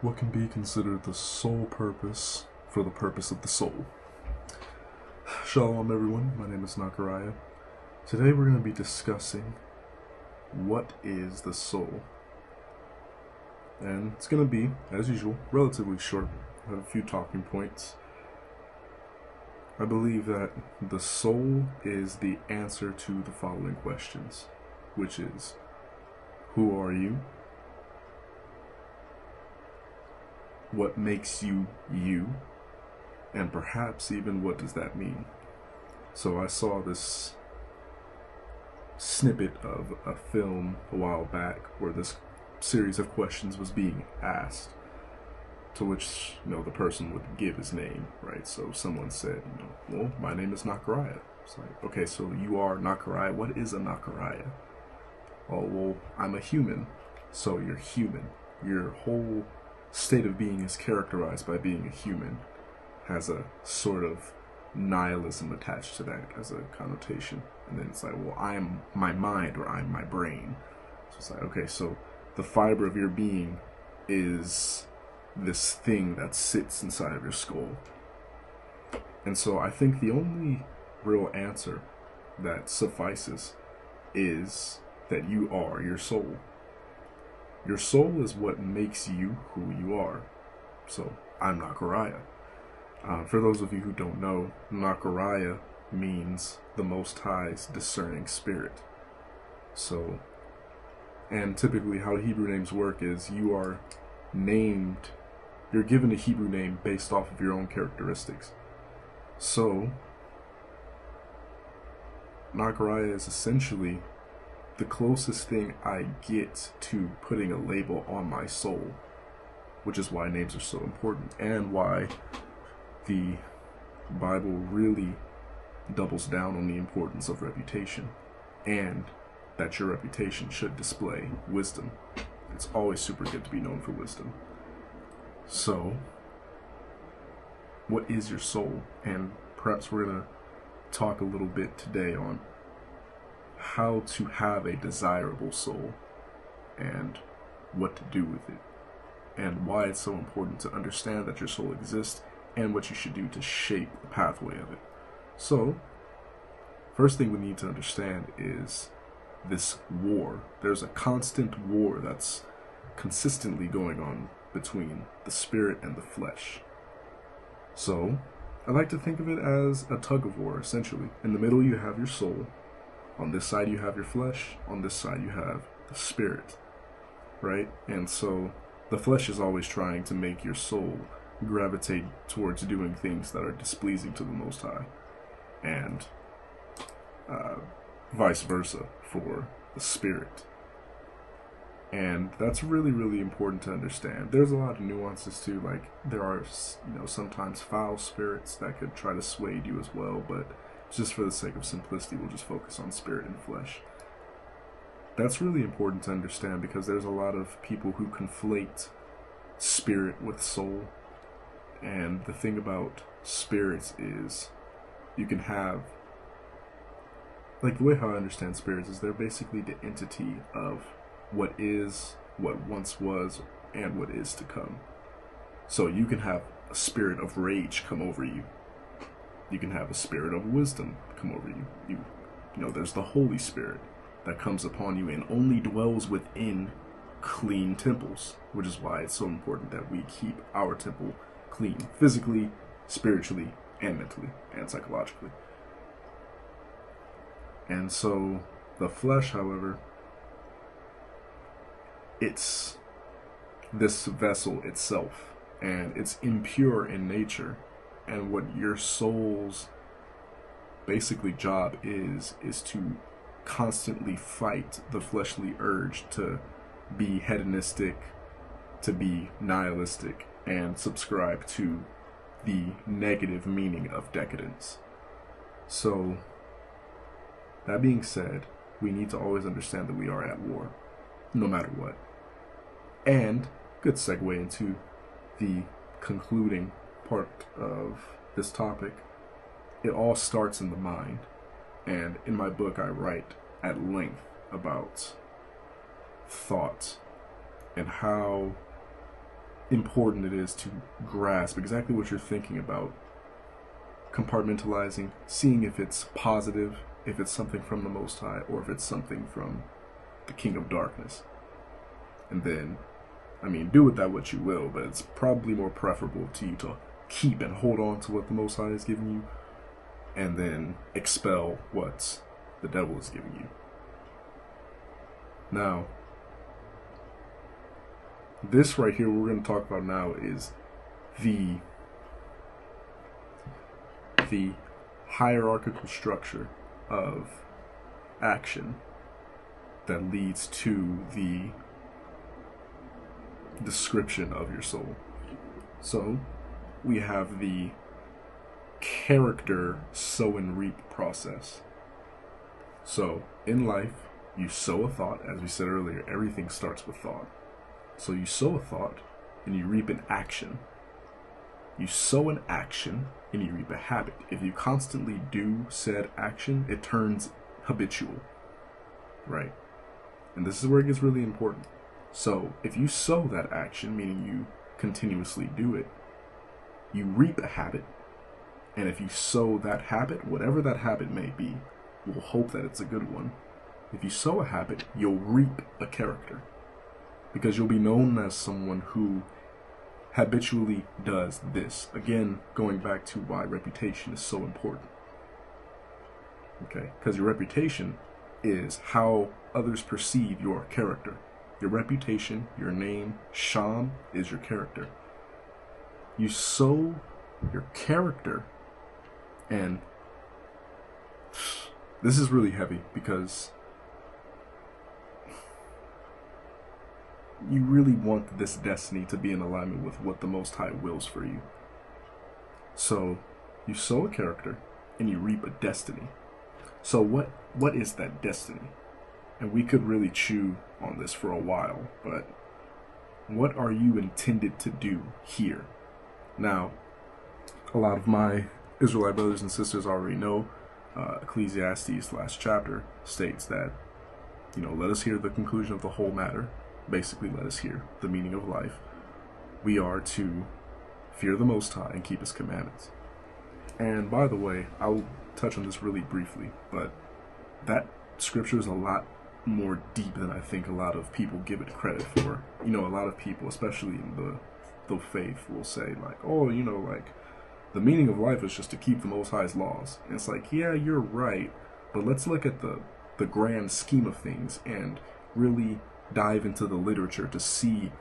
What can be considered the sole purpose for the purpose of the soul? Shalom, everyone. My name is Nakaraya. Today we're going to be discussing what is the soul. And it's going to be, as usual, relatively short. I have a few talking points. I believe that the soul is the answer to the following questions, which is, who are you? What makes you you? And perhaps even what does that mean? So I saw this snippet of a film a while back where this series of questions was being asked, to which, the person would give his name, right? So someone said, well, my name is Nakaraya. It's like, okay, so you are Nakaraya. What is a Nakaraya? Oh, well, I'm a human. So you're human. Your whole state of being is characterized by being a human. Has a sort of nihilism attached to that as a connotation. And then it's like, well, I'm my mind, or I'm my brain. So it's like, okay, so the fiber of your being is this thing that sits inside of your skull. And so I think the only real answer that suffices is that you are your soul. Your soul is what makes you who you are. So I'm Nakaraya. For those of you who don't know, Nakaraya means the Most High's discerning spirit. So, and typically how Hebrew names work is you're given a Hebrew name based off of your own characteristics. So, Nakaraya is essentially the closest thing I get to putting a label on my soul, which is why names are so important, and why the Bible really doubles down on the importance of reputation, and that your reputation should display wisdom. It's always super good to be known for wisdom. So, what is your soul? And perhaps we're going to talk a little bit today on how to have a desirable soul and what to do with it, and why it's so important to understand that your soul exists and what you should do to shape the pathway of it. So, first thing we need to understand is this war. There's a constant war that's consistently going on between the spirit and the flesh. So, I like to think of it as a tug of war, essentially. In the middle you have your soul. On this side you have your flesh. On this side you have the spirit, right? And so the flesh is always trying to make your soul gravitate towards doing things that are displeasing to the Most High, and vice versa for the spirit. And that's really, really important to understand. There's a lot of nuances too, like there are, sometimes foul spirits that could try to sway you as well, but just for the sake of simplicity, we'll just focus on spirit and flesh. That's really important to understand because there's a lot of people who conflate spirit with soul. And the thing about spirits is you can have, like, the way how I understand spirits is they're basically the entity of what is, what once was, and what is to come. So you can have a spirit of rage come over you. You can have a spirit of wisdom come over you. There's the Holy Spirit that comes upon you and only dwells within clean temples, which is why it's so important that we keep our temple clean, physically, spiritually, and mentally, and psychologically. And so the flesh, however, it's this vessel itself, and it's impure in nature. And what your soul's basically job is to constantly fight the fleshly urge to be hedonistic, to be nihilistic, and subscribe to the negative meaning of decadence. So, that being said, we need to always understand that we are at war, no matter what. And, good segue into the concluding part of this topic, it all starts in the mind. And in my book, I write at length about thought and how important it is to grasp exactly what you're thinking about, compartmentalizing, seeing if it's positive, if it's something from the Most High, or if it's something from the King of Darkness. And then, I mean, do with that what you will, but it's probably more preferable to you to keep and hold on to what the Most High is giving you, and then expel what the devil is giving you. Now, this right here, what we're going to talk about now is the hierarchical structure of action that leads to the description of your soul. So, we have the character sow and reap process. So, in life, you sow a thought. As we said earlier, everything starts with thought. So you sow a thought and you reap an action. You sow an action and you reap a habit. If you constantly do said action, it turns habitual, right? And this is where it gets really important. So if you sow that action, meaning you continuously do it, you reap a habit. And if you sow that habit, whatever that habit may be, we'll hope that it's a good one. If you sow a habit, you'll reap a character. Because you'll be known as someone who habitually does this. Again, going back to why reputation is so important. Okay? Because your reputation is how others perceive your character. Your reputation, your name, Sham, is your character. You sow your character, and this is really heavy because you really want this destiny to be in alignment with what the Most High wills for you. So, you sow a character, and you reap a destiny. So what is that destiny? And we could really chew on this for a while, but what are you intended to do here? Now, a lot of my Israelite brothers and sisters already know Ecclesiastes last chapter states that, let us hear the conclusion of the whole matter. Basically, let us hear the meaning of life. We are to fear the Most High and keep His commandments. And by the way, I'll touch on this really briefly, but that scripture is a lot more deep than I think a lot of people give it credit for. A lot of people, especially in the faith, will say like, oh, the meaning of life is just to keep the Most High's laws. And it's like, yeah, you're right, but let's look at the grand scheme of things and really dive into the literature to see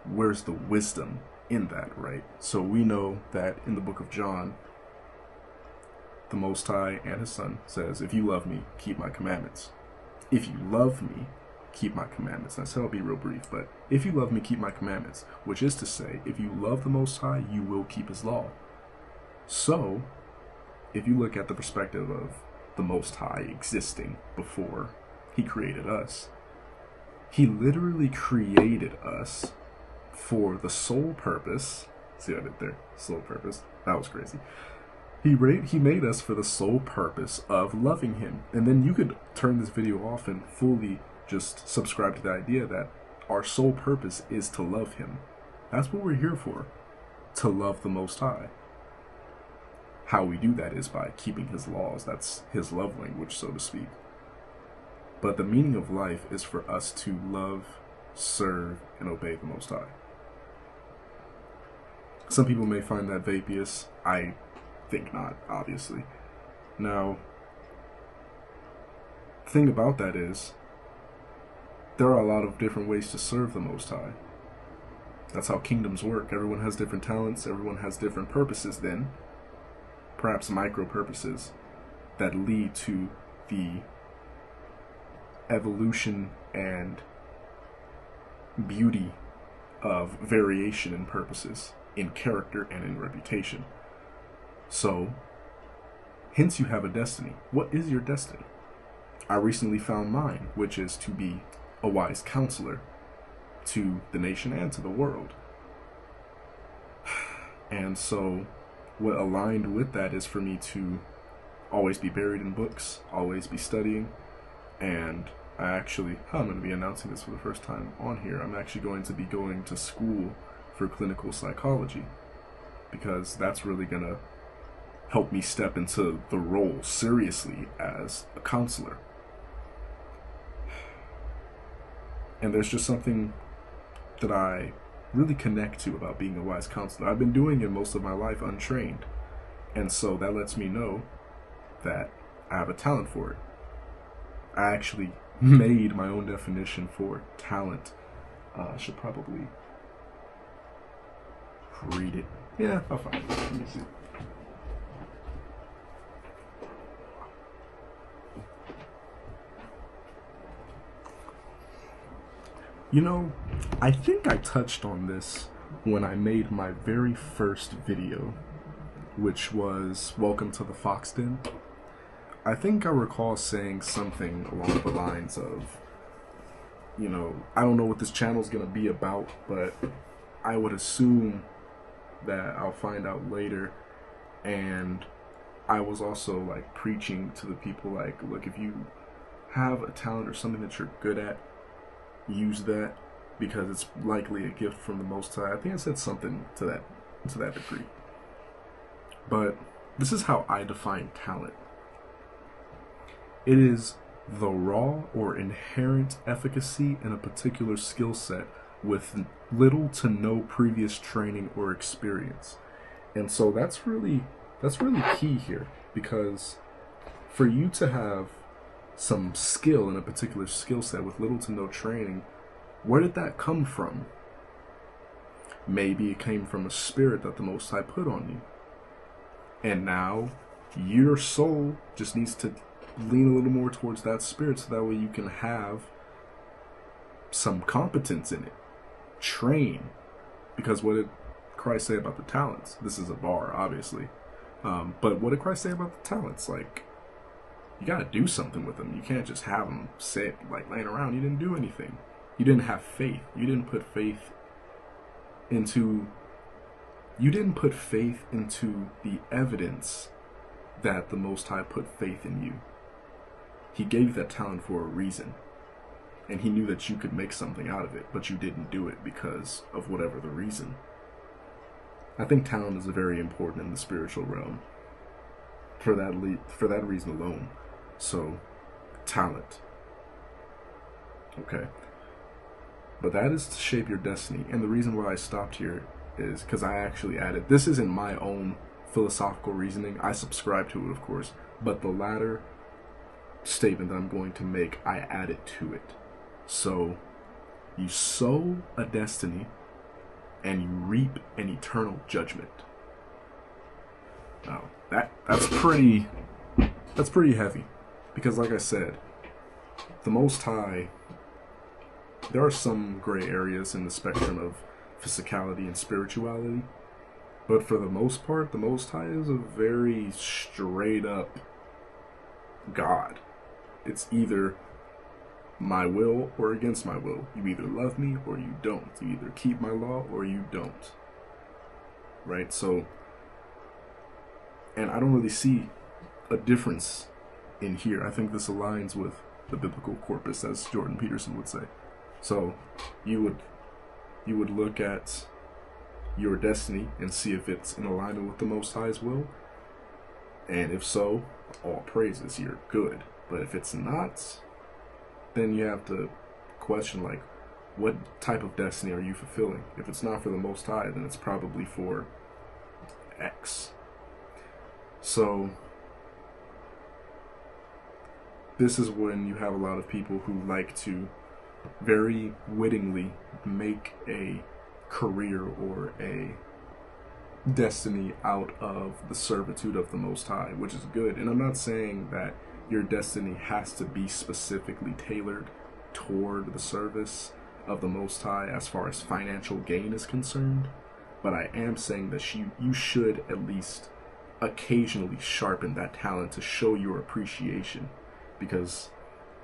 where's the wisdom in that, right? So we know that in the book of John, the Most High and His Son says, if you love me, keep my commandments. If you love me, keep my commandments. Now, so I'll be real brief, but if you love me, keep my commandments, which is to say, if you love the Most High, you will keep His law. So, if you look at the perspective of the Most High existing before He created us, He literally created us for the sole purpose. See what I did there? Sole purpose. That was crazy. He made us for the sole purpose of loving Him. And then you could turn this video off and fully just subscribe to the idea that our sole purpose is to love Him. That's what we're here for. To love the Most High. How we do that is by keeping His laws. That's His love language, so to speak. But the meaning of life is for us to love, serve, and obey the Most High. Some people may find that vapious. I think not, obviously. Now, the thing about that is, there are a lot of different ways to serve the Most High. That's how kingdoms work. Everyone has different talents. Everyone has different purposes then. Perhaps micro purposes that lead to the evolution and beauty of variation in purposes, in character and in reputation. So, hence you have a destiny. What is your destiny? I recently found mine, which is to be a wise counselor to the nation and to the world. And so, what aligned with that is for me to always be buried in books, always be studying, and I'm going to be announcing this for the first time on here. I'm actually going to be going to school for clinical psychology, because that's really gonna help me step into the role seriously as a counselor. And there's just something that I really connect to about being a wise counselor. I've been doing it most of my life untrained. And so that lets me know that I have a talent for it. I actually made my own definition for talent. I should probably read it. Yeah, I'll find it. Let me see. You know, I think I touched on this when I made my very first video, which was Welcome to the Fox Den. I think I recall saying something along the lines of, you know, I don't know what this channel's gonna be about, but I would assume that I'll find out later. And I was also like preaching to the people like, look, if you have a talent or something that you're good at, use that, because it's likely a gift from the Most High. I think I said something to that degree. But this is how I define talent. It is the raw or inherent efficacy in a particular skill set with little to no previous training or experience. And so that's really key here, because for you to have some skill in a particular skill set with little to no training, where did that come from? Maybe it came from a spirit that the Most High put on you. And now your soul just needs to lean a little more towards that spirit, so that way you can have some competence in it. Train. Because what did Christ say about the talents? This is a bar, obviously. But what did Christ say about the talents? Like, you gotta do something with them. You can't just have them sit like laying around. You didn't do anything. You didn't have faith. You didn't put faith into the evidence that the Most High put faith in you. He gave you that talent for a reason. And he knew that you could make something out of it, but you didn't do it because of whatever the reason. I think talent is very important in the spiritual realm for that reason alone. So, talent. Okay. But that is to shape your destiny. And the reason why I stopped here is because I actually added, this isn't my own philosophical reasoning. I subscribe to it, of course. But the latter statement that I'm going to make, I added to it. So, you sow a destiny and you reap an eternal judgment. Now, that's pretty heavy. Because like I said, the Most High, there are some gray areas in the spectrum of physicality and spirituality. But for the most part, the Most High is a very straight up God. It's either my will or against my will. You either love me or you don't. You either keep my law or you don't. Right? So, and I don't really see a difference in here. I think this aligns with the biblical corpus, as Jordan Peterson would say. So, you would look at your destiny and see if it's in alignment with the Most High's will. And if so, all praises, you're good. But if it's not, then you have to question, like, what type of destiny are you fulfilling? If it's not for the Most High, then it's probably for X. So, this is when you have a lot of people who like to very wittingly make a career or a destiny out of the servitude of the Most High, which is good. And I'm not saying that your destiny has to be specifically tailored toward the service of the Most High as far as financial gain is concerned, but I am saying that you should at least occasionally sharpen that talent to show your appreciation. Because,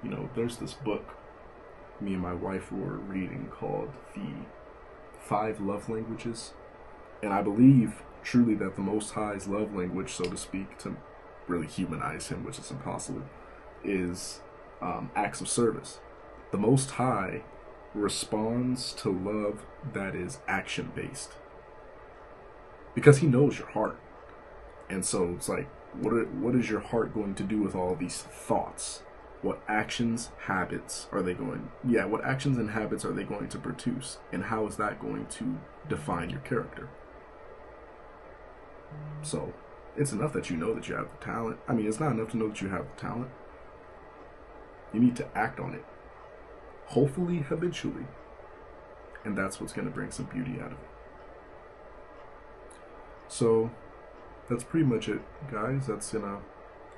you know, there's this book me and my wife were reading called The 5 Love Languages, and I believe truly that the Most High's love language, so to speak, to really humanize him, which is impossible, is acts of service. The Most High responds to love that is action based, because he knows your heart. And so it's like, what is your heart going to do with all these thoughts? What actions, habits are they going? Yeah, what actions and habits are they going to produce, and how is that going to define your character? So, it's enough that you know that you have the talent. I mean, it's not enough to know that you have the talent. You need to act on it, hopefully habitually, and that's what's going to bring some beauty out of it. So, that's pretty much it, guys. That's gonna,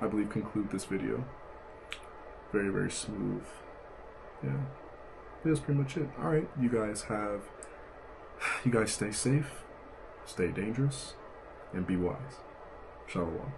I believe, conclude this video. Very, very smooth. Yeah, that's pretty much it. All right, you guys stay safe, stay dangerous, and be wise. Shalom.